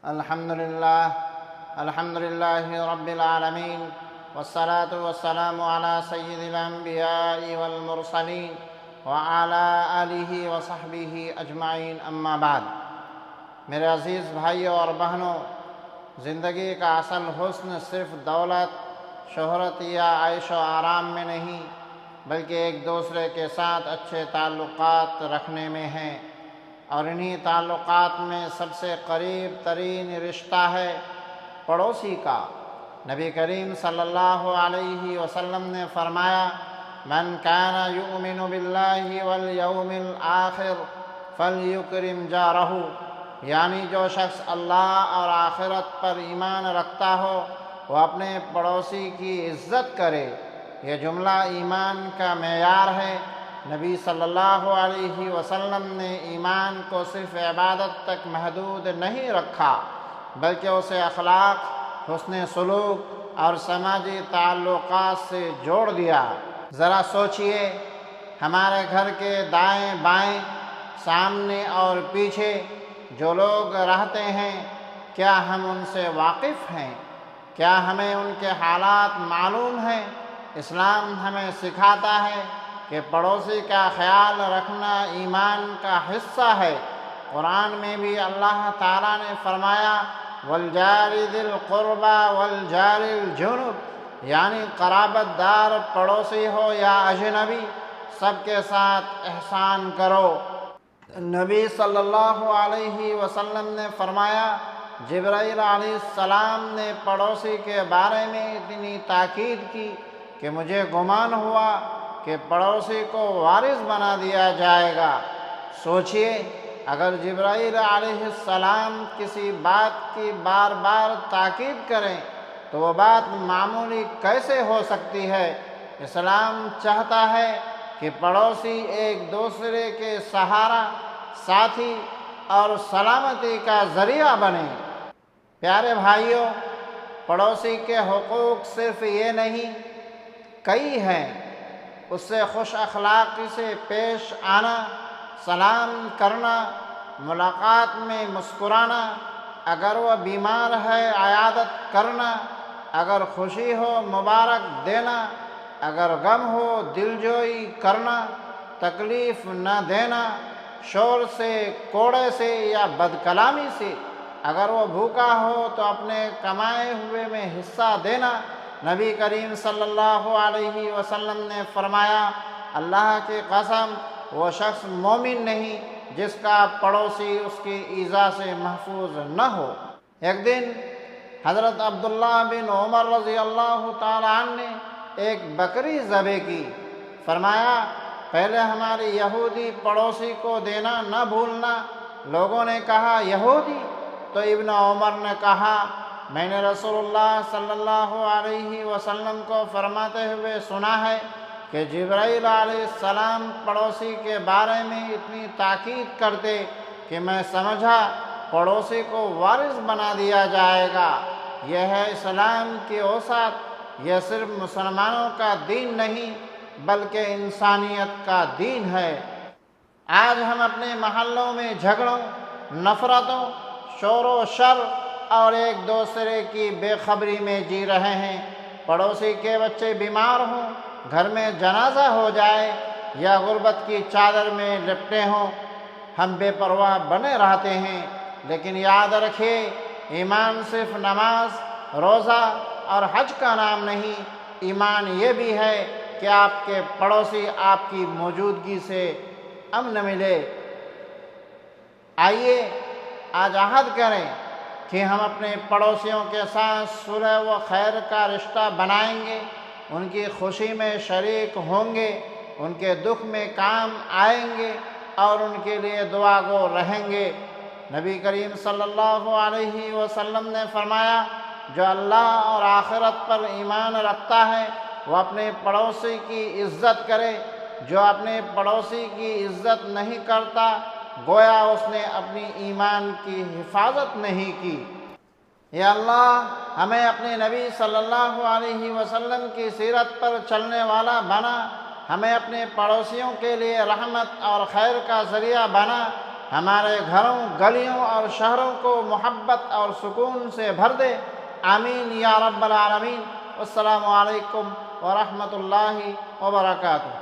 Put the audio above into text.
الحمد لله رب العالمين، والصلاة والسلام على سيد الأنبياء والمرسلين وعلى آلہ وصحبہ اجمعین، اما بعد۔ میرے عزیز بھائیوں اور بہنوں، زندگی کا اصل حسن صرف دولت، شہرت یا عیش و آرام میں نہیں، بلکہ ایک دوسرے کے ساتھ اچھے تعلقات رکھنے میں ہے، اور انہی تعلقات میں سب سے قریب ترین رشتہ ہے پڑوسی کا۔ نبی کریم صلی اللہ علیہ وسلم نے فرمایا، من کان یؤمن باللہ والیوم الآخر فلیکرم جارہ، یعنی جو شخص اللہ اور آخرت پر ایمان رکھتا ہو وہ اپنے پڑوسی کی عزت کرے۔ یہ جملہ ایمان کا معیار ہے۔ نبی صلی اللہ علیہ وسلم نے ایمان کو صرف عبادت تک محدود نہیں رکھا، بلکہ اسے اخلاق، حسن سلوک اور سماجی تعلقات سے جوڑ دیا۔ ذرا سوچئے، ہمارے گھر کے دائیں بائیں، سامنے اور پیچھے جو لوگ رہتے ہیں، کیا ہم ان سے واقف ہیں؟ کیا ہمیں ان کے حالات معلوم ہیں؟ اسلام ہمیں سکھاتا ہے کہ پڑوسی کا خیال رکھنا ایمان کا حصہ ہے۔ قرآن میں بھی اللہ تعالیٰ نے فرمایا، وَالْجَارِ ذِي الْقُرْبَى وَالْجَارِ الْجُنُبِ، یعنی قرابت دار پڑوسی ہو یا اجنبی، سب کے ساتھ احسان کرو۔ نبی صلی اللہ علیہ وسلم نے فرمایا، جبرائیل علیہ السلام نے پڑوسی کے بارے میں اتنی تاکید کی کہ مجھے گمان ہوا کہ پڑوسی کو وارث بنا دیا جائے گا۔ سوچئے، اگر جبرائیل علیہ السلام کسی بات کی بار بار تاکید کریں تو وہ بات معمولی کیسے ہو سکتی ہے؟ اسلام چاہتا ہے کہ پڑوسی ایک دوسرے کے سہارا، ساتھی اور سلامتی کا ذریعہ بنے۔ پیارے بھائیوں، پڑوسی کے حقوق صرف یہ نہیں، کئی ہیں۔ اس سے خوش اخلاقی سے پیش آنا، سلام کرنا، ملاقات میں مسکرانا، اگر وہ بیمار ہے عیادت کرنا، اگر خوشی ہو مبارک دینا، اگر غم ہو دلجوئی کرنا، تکلیف نہ دینا، شور سے، کوڑے سے یا بد کلامی سے، اگر وہ بھوکا ہو تو اپنے کمائے ہوئے میں حصہ دینا۔ نبی کریم صلی اللہ علیہ وسلم نے فرمایا، اللہ کی قسم، وہ شخص مومن نہیں جس کا پڑوسی اس کی ایذا سے محفوظ نہ ہو۔ ایک دن حضرت عبداللہ بن عمر رضی اللہ تعالیٰ عنہ نے ایک بکری ذبح کی۔ فرمایا، پہلے ہمارے یہودی پڑوسی کو دینا نہ بھولنا۔ لوگوں نے کہا، یہودی؟ تو ابن عمر نے کہا، میں نے رسول اللہ صلی اللہ علیہ وسلم کو فرماتے ہوئے سنا ہے کہ جبرائیل علیہ السلام پڑوسی کے بارے میں اتنی تاکید کرتے کہ میں سمجھا پڑوسی کو وارث بنا دیا جائے گا۔ یہ ہے اسلام کی اوسط۔ یہ صرف مسلمانوں کا دین نہیں بلکہ انسانیت کا دین ہے۔ آج ہم اپنے محلوں میں جھگڑوں، نفرتوں، شور و شر اور ایک دوسرے کی بے خبری میں جی رہے ہیں۔ پڑوسی کے بچے بیمار ہوں، گھر میں جنازہ ہو جائے یا غربت کی چادر میں لپٹے ہوں، ہم بے پرواہ بنے رہتے ہیں۔ لیکن یاد رکھیے، ایمان صرف نماز، روزہ اور حج کا نام نہیں، ایمان یہ بھی ہے کہ آپ کے پڑوسی آپ کی موجودگی سے امن ملے۔ آئیے آج عہد کریں کہ ہم اپنے پڑوسیوں کے ساتھ صلح و خیر کا رشتہ بنائیں گے، ان کی خوشی میں شریک ہوں گے، ان کے دکھ میں کام آئیں گے اور ان کے لیے دعا گو رہیں گے۔ نبی کریم صلی اللہ علیہ وسلم نے فرمایا، جو اللہ اور آخرت پر ایمان رکھتا ہے وہ اپنے پڑوسی کی عزت کرے، جو اپنے پڑوسی کی عزت نہیں کرتا گویا اس نے اپنی ایمان کی حفاظت نہیں کی۔ یا اللہ ہمیں اپنے نبی صلی اللہ علیہ وسلم کی سیرت پر چلنے والا بنا، ہمیں اپنے پڑوسیوں کے لیے رحمت اور خیر کا ذریعہ بنا۔ ہمارے گھروں، گلیوں اور شہروں کو محبت اور سکون سے بھر دے، آمین یا رب العالمین۔ السلام علیکم ورحمۃ اللہ وبرکاتہ۔